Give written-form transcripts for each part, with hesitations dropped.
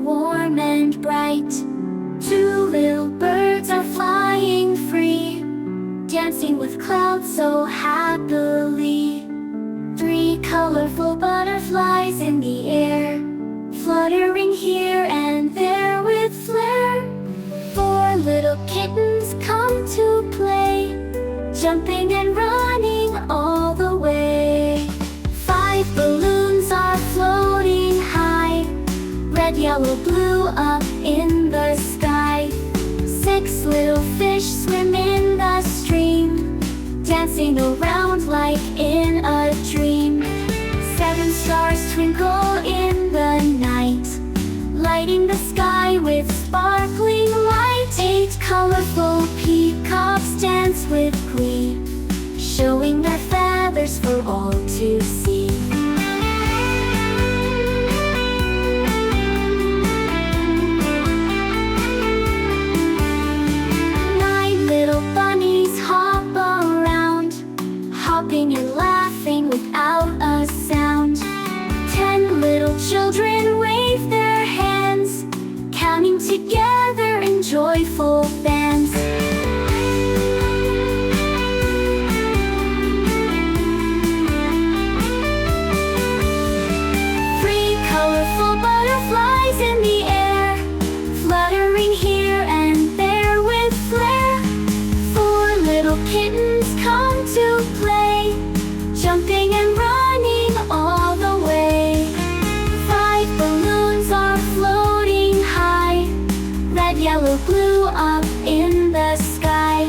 warm and bright. Two little birds are flying free, dancing with clouds so happily. Three colorful butterflies in the air, fluttering here and there with flair. Four little kittens come to play, jumping and running all the way. Five balloons are floating high, red, yellow, blue up in the sky. Six little fish swim in the stream, dancing around like in a dream. Seven stars twinkle in the night, lighting the sky with sparkling light. Eight colorful peacocks dance with glee, showing their feathers for all to see. Nine little bunnies hop around, hopping and laughing without a sound. 10 little children wave their hands, counting together in joyful bands. Three colorful butterflies in the air, fluttering here and there with flair. Four little kittens come to play, jumping and running all the way. Five balloons are floating high, red, yellow, blue up in the sky.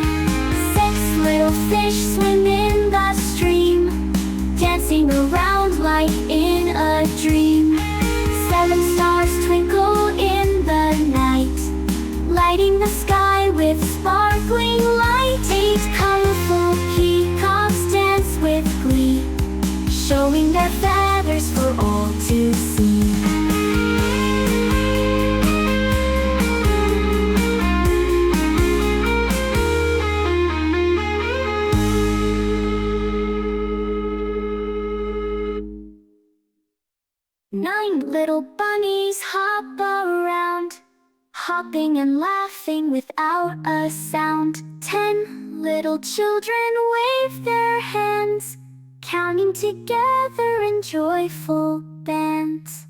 Six little fish swim in the stream, dancing around like in a dream. Seven stars twinkle in the night, lighting the sky with sparkling light. Eight colorful peacocks dance with glee, showing their feathers for all to see. Nine little bunnies hop around, hopping and laughing without a sound. 10 little children wave their hands, counting together in joyful bands.